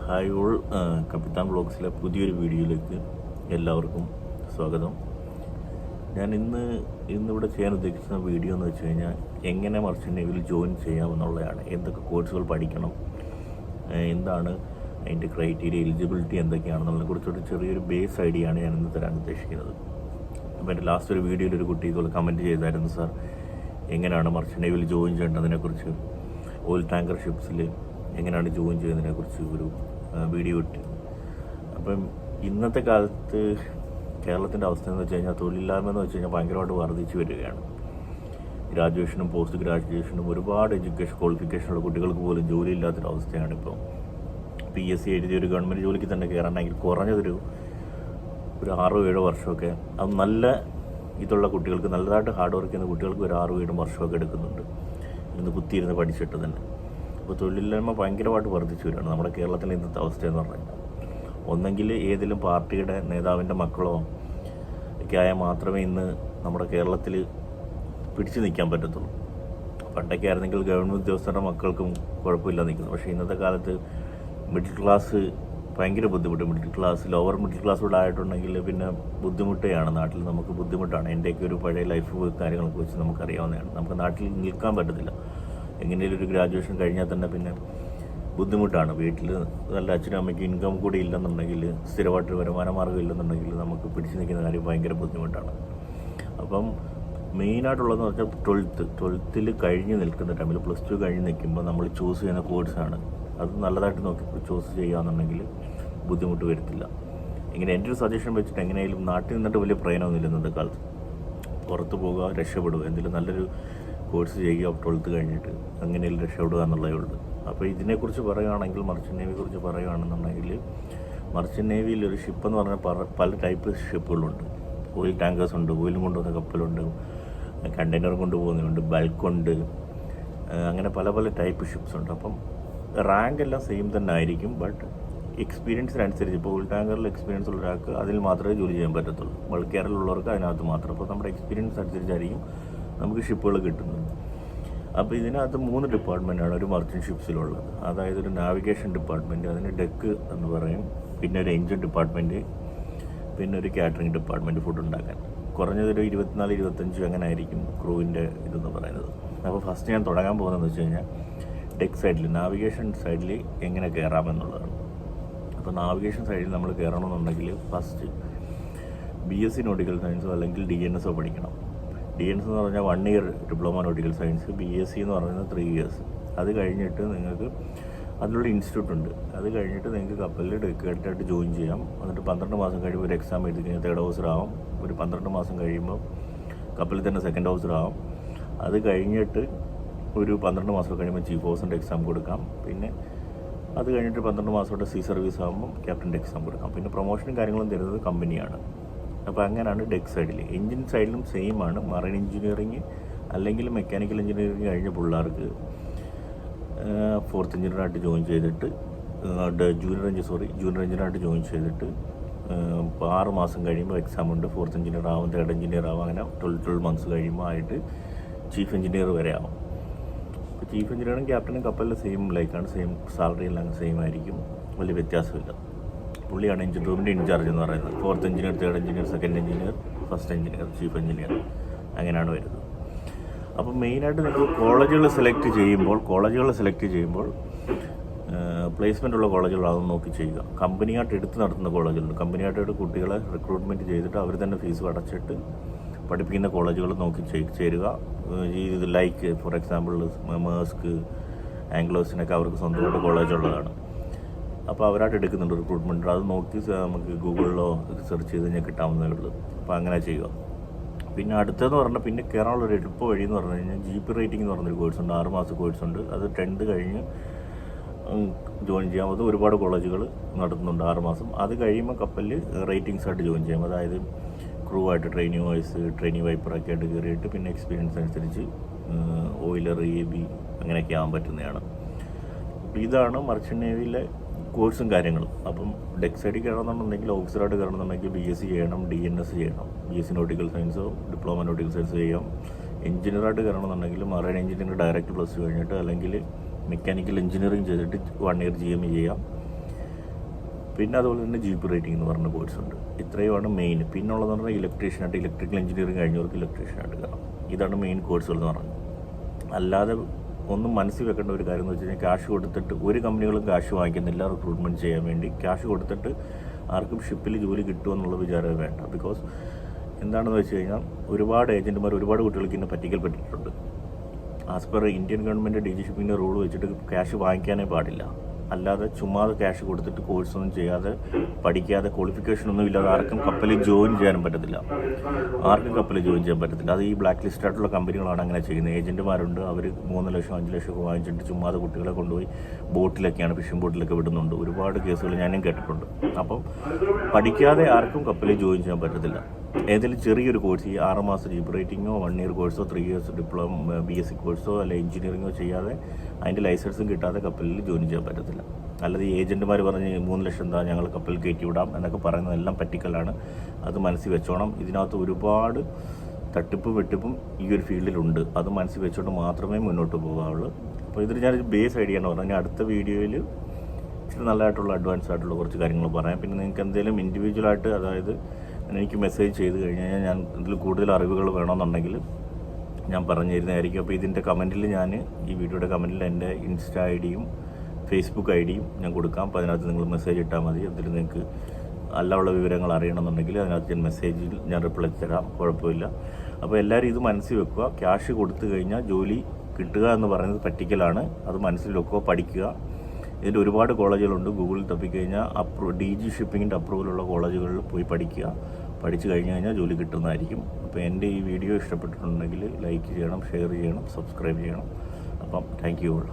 Hi all, കപ്പിത്താൻ വ്ളോഗ്സിലെ പുതിയൊരു വീഡിയോയിലേക്ക് എല്ലാവർക്കും സ്വാഗതം. ഞാൻ ഇന്നിവിടെ ചെയ്യാൻ ഉദ്ദേശിക്കുന്ന വീഡിയോ എന്ന് വെച്ച് കഴിഞ്ഞാൽ എങ്ങനെ മർച്ചൻ്റ് നേവിയിൽ ജോയിൻ ചെയ്യാമെന്നുള്ളതാണ്. എന്തൊക്കെ കോഴ്സുകൾ പഠിക്കണം, എന്താണ് അതിൻ്റെ ക്രൈറ്റീരിയ, എലിജിബിലിറ്റി എന്തൊക്കെയാണെന്നുള്ളതിനെ കുറിച്ചൊരു ചെറിയൊരു ബേസ് ഐഡിയ ആണ് ഞാൻ ഇന്ന് തരാൻ ഉദ്ദേശിക്കുന്നത്. അപ്പോൾ എൻ്റെ ലാസ്റ്റ് ഒരു വീഡിയോയിൽ ഒരു കുട്ടി ഇതുപോലെ കമൻറ്റ് ചെയ്തായിരുന്നു, സാർ എങ്ങനെയാണ് മർച്ചൻ്റ് നേവിയിൽ ജോയിൻ ചെയ്യേണ്ടതിനെക്കുറിച്ച്, ഓയിൽ ടാങ്കർ ഷിപ്സിൽ എങ്ങനെയാണ് ജോയിൻ ചെയ്യുന്നതിനെക്കുറിച്ച് ഒരു വീഡിയോ ഇട്ട്. അപ്പം ഇന്നത്തെ കാലത്ത് കേരളത്തിൻ്റെ അവസ്ഥ എന്ന് വെച്ച് കഴിഞ്ഞാൽ തൊഴിലില്ലായ്മ എന്ന് വെച്ച് കഴിഞ്ഞാൽ ഭയങ്കരമായിട്ട് വർദ്ധിച്ചു വരികയാണ്. ഗ്രാജുവേഷനും പോസ്റ്റ് ഗ്രാജുവേഷനും ഒരുപാട് എഡ്യൂക്കേഷൻ ക്വാളിഫിക്കേഷനുള്ള കുട്ടികൾക്ക് പോലും ജോലി ഇല്ലാത്തൊരവസ്ഥയാണ്. ഇപ്പോൾ PSC എഴുതിയ ഒരു ഗവൺമെൻറ് ജോലിക്ക് തന്നെ കയറണമെങ്കിൽ കുറഞ്ഞതൊരു 6-7 വർഷമൊക്കെ, അത് നല്ല ഇതുള്ള കുട്ടികൾക്ക്, നല്ലതായിട്ട് ഹാർഡ് വർക്ക് ചെയ്യുന്ന കുട്ടികൾക്ക് ഒരു 6-7 വർഷമൊക്കെ എടുക്കുന്നുണ്ട് ഇന്ന് കുത്തിയിരുന്ന് പഠിച്ചിട്ട് തന്നെ. ഇപ്പോൾ തൊഴിലില്ലായ്മ ഭയങ്കരമായിട്ട് വർദ്ധിച്ചു വരികയാണ് നമ്മുടെ കേരളത്തിലെ ഇന്നത്തെ അവസ്ഥയെന്ന് പറഞ്ഞു കഴിഞ്ഞാൽ. ഒന്നെങ്കിൽ ഏതെങ്കിലും പാർട്ടിയുടെ നേതാവിൻ്റെ മക്കളോ ഒക്കെ ആയാൽ മാത്രമേ ഇന്ന് നമ്മുടെ കേരളത്തിൽ പിടിച്ചു നിൽക്കാൻ പറ്റത്തുള്ളൂ. പണ്ടൊക്കെ ആയിരുന്നെങ്കിൽ ഗവൺമെൻറ് ഉദ്യോഗസ്ഥരുടെ മക്കൾക്കും കുഴപ്പമില്ല നിൽക്കുന്നു. പക്ഷേ ഇന്നത്തെ കാലത്ത് മിഡിൽ ക്ലാസ് ഭയങ്കര ബുദ്ധിമുട്ട്. Middle class, lower middle class കൂടെ ആയിട്ടുണ്ടെങ്കിൽ പിന്നെ ബുദ്ധിമുട്ടാണ്. നാട്ടിൽ നമുക്ക് ബുദ്ധിമുട്ടാണ്. എൻ്റെയൊക്കെ ഒരു പഴയ ലൈഫ് കാര്യങ്ങളൊക്കെ വെച്ച് നമുക്കറിയാവുന്നതാണ്. നമുക്ക് നാട്ടിൽ നിൽക്കാൻ പറ്റത്തില്ല. എങ്ങനെയും ഒരു ഗ്രാജുവേഷൻ കഴിഞ്ഞാൽ തന്നെ പിന്നെ ബുദ്ധിമുട്ടാണ്. വീട്ടിൽ നല്ല അച്ഛനും അമ്മയ്ക്ക് ഇൻകം കൂടി ഇല്ലെന്നുണ്ടെങ്കിൽ, സ്ഥിരമായിട്ട് വരുമാന മാർഗ്ഗം ഇല്ലെന്നുണ്ടെങ്കിൽ നമുക്ക് പിടിച്ചു നിൽക്കുന്ന കാര്യം ഭയങ്കര ബുദ്ധിമുട്ടാണ്. അപ്പം മെയിനായിട്ടുള്ളതെന്ന് പറഞ്ഞാൽ 12th കഴിഞ്ഞ് നിൽക്കുന്ന ടൈമിൽ, +2 കഴിഞ്ഞ് നിൽക്കുമ്പോൾ നമ്മൾ ചൂസ് ചെയ്യുന്ന കോഴ്സാണ്. അത് നല്ലതായിട്ട് നോക്കി ചൂസ് ചെയ്യുകയാണെന്നുണ്ടെങ്കിൽ ബുദ്ധിമുട്ട് വരത്തില്ല. ഇങ്ങനെ എൻ്റെ ഒരു സജഷൻ വെച്ചിട്ട് എങ്ങനെയായാലും നാട്ടിൽ നിന്നിട്ട് വലിയ പ്രയോജനമൊന്നുമില്ല ഇന്നത്തെ കാലത്ത്. പുറത്ത് പോകുക, രക്ഷപ്പെടുക, എന്തെങ്കിലും നല്ലൊരു കോഴ്സ് ചെയ്യുക 12th കഴിഞ്ഞിട്ട്, അങ്ങനെയും രക്ഷപ്പെടുക എന്നുള്ളതേ ഉള്ളൂ. അപ്പോൾ ഇതിനെക്കുറിച്ച് പറയുകയാണെങ്കിൽ, മർച്ചൻ്റ് നേവിയെ കുറിച്ച് പറയുകയാണെന്നുണ്ടെങ്കിൽ, മർച്ചൻ്റ് നേവിയിൽ ഒരു ഷിപ്പ് എന്ന് പറഞ്ഞാൽ പല ടൈപ്പ് ഷിപ്പുകളുണ്ട്. ഓയിൽ ടാങ്കേഴ്സ് ഉണ്ട്, ഓയിലും കൊണ്ടുപോകുന്ന കപ്പലുണ്ട്, കണ്ടെയ്നർ കൊണ്ടുപോകുന്നുണ്ട്, ബൾക്കുണ്ട്, അങ്ങനെ പല ടൈപ്പ് ഷിപ്സ് ഉണ്ട്. അപ്പം റാങ്ക് എല്ലാം സെയിം തന്നെ ആയിരിക്കും. ബട്ട് എക്സ്പീരിയൻസിനനുസരിച്ച്, ഇപ്പോൾ ഓയിൽ ടാങ്കറിൽ എക്സ്പീരിയൻസ് ഉള്ള ഒരാൾക്ക് അതിൽ മാത്രമേ ജോലി ചെയ്യാൻ പറ്റത്തുള്ളൂ. ബൾക്ക് കെയറിലുള്ളവർക്ക് അതിനകത്ത് മാത്രം. അപ്പോൾ നമ്മുടെ എക്സ്പീരിയൻസ് അനുസരിച്ചായിരിക്കും നമുക്ക് ഷിപ്പുകൾ കിട്ടുന്നത്. അപ്പോൾ ഇതിനകത്ത് 3 ഡിപ്പാർട്ട്മെൻറ്റാണ് ഒരു മർച്ചൻ്റ് ഷിപ്സിലുള്ളത്. അതായത് ഒരു നാവിഗേഷൻ ഡിപ്പാർട്ട്മെൻറ്റ്, അതിന് ഡെക്ക് എന്ന് പറയും, പിന്നെ ഒരു എഞ്ചിൻ ഡിപ്പാർട്ട്മെൻറ്റ്, പിന്നെ ഒരു കാറ്ററിംഗ് ഡിപ്പാർട്ട്മെൻറ്റ്, ഫുഡ് ഉണ്ടാക്കാൻ. കുറഞ്ഞതൊരു 24-25 അങ്ങനെ ആയിരിക്കും ക്രൂവിൻ്റെ ഇതെന്ന് പറയുന്നത്. അപ്പോൾ ഫസ്റ്റ് ഞാൻ തുടങ്ങാൻ പോകുന്നതെന്ന് വെച്ച് കഴിഞ്ഞാൽ ഡെക്ക് സൈഡിൽ, നാവിഗേഷൻ സൈഡിൽ എങ്ങനെ കയറാമെന്നുള്ളതാണ്. അപ്പോൾ നാവിഗേഷൻ സൈഡിൽ നമ്മൾ കയറണമെന്നുണ്ടെങ്കിൽ ഫസ്റ്റ് BSc നോട്ടിക്കൽ സയൻസോ അല്ലെങ്കിൽ DNSO പഠിക്കണം. DNS എന്ന് പറഞ്ഞാൽ 1 year diploma nautical science, BSc എന്ന് പറയുന്നത് 3 ഇയേഴ്സ്. അത് കഴിഞ്ഞിട്ട് നിങ്ങൾക്ക് അതിനുള്ള ഇൻസ്റ്റിറ്റ്യൂട്ട് ഉണ്ട്. അത് കഴിഞ്ഞിട്ട് നിങ്ങൾക്ക് കപ്പലിൽ ഡെക്കായിട്ട് ജോയിൻ ചെയ്യാം. എന്നിട്ട് 12 മാസം കഴിയുമ്പോൾ ഒരു എക്സാം എഴുതി കഴിഞ്ഞാൽ 3rd ഓഫീസർ ആവാം. ഒരു 12 മാസം കഴിയുമ്പോൾ കപ്പലിൽ തന്നെ 2nd ഓഫീസർ ആവാം. അത് കഴിഞ്ഞിട്ട് ഒരു 12 മാസം കഴിയുമ്പോൾ ചീഫ് ഓഫീസറിൻ്റെ എക്സാം കൊടുക്കാം. പിന്നെ അത് കഴിഞ്ഞിട്ട് 12 മാസത്തോടെ സീ സർവീസ് ആകുമ്പോൾ ക്യാപ്റ്റൻ്റെ എക്സാം കൊടുക്കാം. പിന്നെ പ്രൊമോഷനും കാര്യങ്ങളും തരുന്നത് കമ്പനിയാണ്. അപ്പോൾ അങ്ങനെയാണ് ഡെക്ക് സൈഡിൽ. എഞ്ചിൻ സൈഡിലും സെയിം ആണ്. മറൈൻ എഞ്ചിനീയറിങ് അല്ലെങ്കിൽ മെക്കാനിക്കൽ എഞ്ചിനീയറിങ് കഴിഞ്ഞ പിള്ളേർക്ക് 4th എഞ്ചിനീയറായിട്ട് ജോയിൻ ചെയ്തിട്ട്, ജൂനിയർ എഞ്ചിനീയറായിട്ട് ജോയിൻ ചെയ്തിട്ട് 6 മാസം കഴിയുമ്പോൾ എക്സാം ഉണ്ട്. 4th എഞ്ചിനീയർ ആവും, 3rd എഞ്ചിനീയർ ആവും. അങ്ങനെ 12 മന്ത്സ് കഴിയുമ്പോൾ ആയിട്ട് ചീഫ് എഞ്ചിനീയർ വരെ ആവും. ഇപ്പോൾ ചീഫ് എഞ്ചിനീയറും ക്യാപ്റ്റനും കപ്പലിൽ സെയിം ലൈക്കാണ്, സെയിം സാലറി എല്ലാം സെയിം ആയിരിക്കും, വലിയ വ്യത്യാസമില്ല. പുള്ളിയാണ് എഞ്ചിൻ റൂമിൻ്റെ ഇൻചാർജ് എന്ന് പറയുന്നത്. 4th engineer, 3rd engineer, 2nd engineer, 1st engineer, chief engineer, അങ്ങനെയാണ് വരുന്നത്. അപ്പോൾ മെയിനായിട്ട് നിങ്ങൾ കോളേജുകൾ സെലക്ട് ചെയ്യുമ്പോൾ പ്ലേസ്മെൻ്റ് ഉള്ള കോളേജുകളാകും നോക്കി ചെയ്യുക. കമ്പനിയായിട്ട് എടുത്ത് നടത്തുന്ന കോളേജുകളുണ്ട്. കമ്പനിയായിട്ട് കുട്ടികളെ റിക്രൂട്ട്മെൻറ്റ് ചെയ്തിട്ട് അവർ തന്നെ ഫീസ് അടച്ചിട്ട് പഠിപ്പിക്കുന്ന കോളേജുകൾ നോക്കി ചേരുക. ഇത് ലൈക്ക് ഫോർ എക്സാമ്പിൾ മേഴ്സ്ക്, ആംഗ്ലോസിനൊക്കെ അവർക്ക് സ്വന്തമായിട്ട് കോളേജുള്ളതാണ്. അപ്പോൾ അവരായിട്ട് എടുക്കുന്നുണ്ട് റിക്രൂട്ട്മെൻറ്റ്. അത് നോക്കി നമുക്ക് ഗൂഗിളിലോ സെർച്ച് ചെയ്ത് കഴിഞ്ഞാൽ കിട്ടാവുന്നതേ ഉള്ളൂ. അപ്പോൾ അങ്ങനെ ചെയ്യുക. പിന്നെ അടുത്തതെന്ന് പറഞ്ഞാൽ പിന്നെ കയറാനുള്ളൊരു എളുപ്പ വഴി എന്ന് പറഞ്ഞു കഴിഞ്ഞാൽ GP റേറ്റിംഗ് എന്ന് പറഞ്ഞൊരു കോഴ്സുണ്ട്. 6 മാസ കോഴ്സുണ്ട്. അത് 10th കഴിഞ്ഞ് ജോയിൻ ചെയ്യാം. അത് ഒരുപാട് കോളേജുകൾ നടത്തുന്നുണ്ട് 6 മാസം. അത് കഴിയുമ്പോൾ കപ്പലിൽ റേറ്റിംഗ്സ് ആയിട്ട് ജോയിൻ ചെയ്യാം. അതായത് ക്രൂ ആയിട്ട് ട്രെയിനി വോയിസ്, ട്രെയിനി വൈപ്പറൊക്കെ ആയിട്ട് കയറിയിട്ട് പിന്നെ എക്സ്പീരിയൻസ് അനുസരിച്ച് ഓയിലർ, AB അങ്ങനെയൊക്കെ ആകാൻ പറ്റുന്നതാണ്. ഇതാണ് മർച്ചൻ്റ് നേവിയിലെ കോഴ്സും കാര്യങ്ങളും. അപ്പം ഡെക്ക് സൈഡിൽ കയറണമെന്നുണ്ടെങ്കിൽ, ഓഫീസറായിട്ട് കയറണമെന്നുണ്ടെങ്കിൽ BSc ചെയ്യണം, DNS ചെയ്യണം. BSc നോട്ടിക്കൽ സയൻസോ ഡിപ്ലോമ നോട്ടിക്കൽ സയൻസോ ചെയ്യാം. എഞ്ചിനീയറായിട്ട് കയറണമെന്നുണ്ടെങ്കിൽ മറൈൻ എഞ്ചിനീയർ ഡയറക്റ്റ് +2 കഴിഞ്ഞിട്ട്, അല്ലെങ്കിൽ മെക്കാനിക്കൽ എഞ്ചിനീയറിംഗ് ചെയ്തിട്ട് 1 ഇയർ GME ചെയ്യാം. പിന്നെ അതുപോലെ തന്നെ GP റേറ്റിംഗ് എന്ന് പറഞ്ഞ കോഴ്സുണ്ട്. ഇത്രയുമാണ് മെയിൻ. പിന്നുള്ളതെന്ന് പറഞ്ഞാൽ ഇലക്ട്രീഷ്യനായിട്ട്, ഇലക്ട്രിക്കൽ എഞ്ചിനീയറിംഗ് കഴിഞ്ഞവർക്ക് ഇലക്ട്രീഷ്യനായിട്ട് കയറാം. ഇതാണ് മെയിൻ കോഴ്സുകൾ എന്ന് പറഞ്ഞത്. അല്ലാതെ ഒന്നും മനസ്സിൽ വെക്കേണ്ട ഒരു കാര്യം എന്ന് വെച്ച് കഴിഞ്ഞാൽ, ക്യാഷ് കൊടുത്തിട്ട് ഒരു കമ്പനികളും ക്യാഷ് വാങ്ങിക്കുന്നില്ല റിക്രൂട്ട്മെൻറ്റ് ചെയ്യാൻ വേണ്ടി. ക്യാഷ് കൊടുത്തിട്ട് ആർക്കും ഷിപ്പിൽ ജോലി കിട്ടുമെന്നുള്ള വിചാരം വേണ്ട. ബിക്കോസ് എന്താണെന്ന് വെച്ച് കഴിഞ്ഞാൽ, ഒരുപാട് ഏജൻറ്റുമാർ ഒരുപാട് കുട്ടികൾക്ക് ഇന്ന് പറ്റിക്കൽപ്പെട്ടിട്ടുണ്ട്. As per Indian government DG ഷിപ്പിങ്ങിൻ്റെ റൂൾ വെച്ചിട്ട് ക്യാഷ് വാങ്ങിക്കാനേ പാടില്ല. അല്ലാതെ ചുമ്മാതെ ക്യാഷ് കൊടുത്തിട്ട് കോഴ്സൊന്നും ചെയ്യാതെ, പഠിക്കാതെ, ക്വാളിഫിക്കേഷനൊന്നും ഇല്ലാതെ ആർക്കും കപ്പലിൽ ജോയിൻ ചെയ്യാനും പറ്റത്തില്ല. അത് ഈ ബ്ലാക്ക് ലിസ്റ്റ് ആയിട്ടുള്ള കമ്പനികളാണ് അങ്ങനെ ചെയ്യുന്നത്. ഏജൻറ്റുമാരുണ്ട്, അവർ 3 ലക്ഷം 5 ലക്ഷം ഒക്കെ വാങ്ങിച്ചിട്ട് ചുമ്മാതെ കുട്ടികളെ കൊണ്ടുപോയി ബോട്ടിലൊക്കെയാണ്, ഫിഷിംഗ് ബോട്ടിലൊക്കെ വിടുന്നുണ്ട്. ഒരുപാട് കേസുകൾ ഞാനും കേട്ടിട്ടുണ്ട്. അപ്പം പഠിക്കാതെ ആർക്കും കപ്പലിൽ ജോയിൻ ചെയ്യാൻ പറ്റത്തില്ല. ഏതെങ്കിലും ചെറിയൊരു കോഴ്സ്, ഈ 6 മാസം GP റേറ്റിങ്ങോ 1 ഇയർ കോഴ്സോ 3 ഇയേഴ്സ് ഡിപ്ലോമ BSc കോഴ്സോ അല്ല എഞ്ചിനീയറിങ്ങോ ചെയ്യാതെ അതിൻ്റെ ലൈസൻസും കിട്ടാതെ കപ്പലിൽ ജോയിൻ ചെയ്യാൻ പറ്റത്തില്ല. അല്ലാതെ ഈ ഏജൻറ്റുമാർ പറഞ്ഞ് 3 ലക്ഷം എന്താ ഞങ്ങൾ കപ്പലിൽ കയറ്റി വിടാം എന്നൊക്കെ പറയുന്നതെല്ലാം പറ്റിക്കലാണ്. അത് മനസ്സിൽ വെച്ചോണം. ഇതിനകത്ത് ഒരുപാട് തട്ടിപ്പും വെട്ടിപ്പും ഈ ഒരു ഫീൽഡിലുണ്ട്. അത് മനസ്സിൽ വെച്ചുകൊണ്ട് മാത്രമേ മുന്നോട്ട് പോകാവുള്ളൂ. അപ്പോൾ ഇതിൽ ഞാനൊരു ബേസ് ഐഡിയ എന്ന് പറഞ്ഞാൽ അടുത്ത വീഡിയോയിൽ ഇച്ചിരി നല്ലതായിട്ടുള്ള അഡ്വാൻസ് ആയിട്ടുള്ള കുറച്ച് കാര്യങ്ങൾ പറയാം. പിന്നെ നിങ്ങൾക്ക് എന്തെങ്കിലും ഇൻഡിവിജ്വലായിട്ട്, അതായത് എനിക്ക് മെസ്സേജ് ചെയ്ത് കഴിഞ്ഞാൽ ഞാൻ ഇതിൽ കൂടുതൽ അറിവുകൾ വേണമെന്നുണ്ടെങ്കിൽ ഞാൻ പറഞ്ഞു തരുന്നതായിരിക്കും. അപ്പോൾ ഇതിൻ്റെ കമൻറ്റിൽ ഈ വീഡിയോയുടെ കമൻറ്റിൽ എൻ്റെ ഇൻസ്റ്റ ഐഡിയും ഫേസ്ബുക്ക് ഐഡിയും ഞാൻ കൊടുക്കാം. അപ്പോൾ അതിനകത്ത് നിങ്ങൾ മെസ്സേജ് ഇട്ടാൽ മതി. അതിൽ നിങ്ങൾക്ക് ഉള്ള വിവരങ്ങൾ അറിയണമെന്നുണ്ടെങ്കിൽ അതിനകത്ത് മെസ്സേജിൽ ഞാൻ റിപ്ലൈ തരാം, കുഴപ്പമില്ല. അപ്പോൾ എല്ലാവരും ഇത് മനസ്സിൽ വെക്കുക. ക്യാഷ് കൊടുത്തു കഴിഞ്ഞാൽ ജോലി കിട്ടുക എന്ന് പറയുന്നത് പറ്റിക്കലാണ്. അത് മനസ്സിൽ വെക്കുക, പഠിക്കുക. ഇതിൻ്റെ ഒരുപാട് കോളേജുകളുണ്ട്. ഗൂഗിളിൽ തപ്പിക്കഴിഞ്ഞാൽ DG ഷിപ്പിങ്ങിൻ്റെ അപ്രൂവലുള്ള കോളേജുകളിൽ പോയി പഠിക്കുക. പഠിച്ചു കഴിഞ്ഞാൽ ജോലി കിട്ടുന്നതായിരിക്കും. അപ്പോൾ എൻ്റെ ഈ വീഡിയോ ഇഷ്ടപ്പെട്ടിട്ടുണ്ടെങ്കിൽ ലൈക്ക് ചെയ്യണം, ഷെയർ ചെയ്യണം, സബ്സ്ക്രൈബ് ചെയ്യണം. അപ്പം താങ്ക് യു ഓൾ.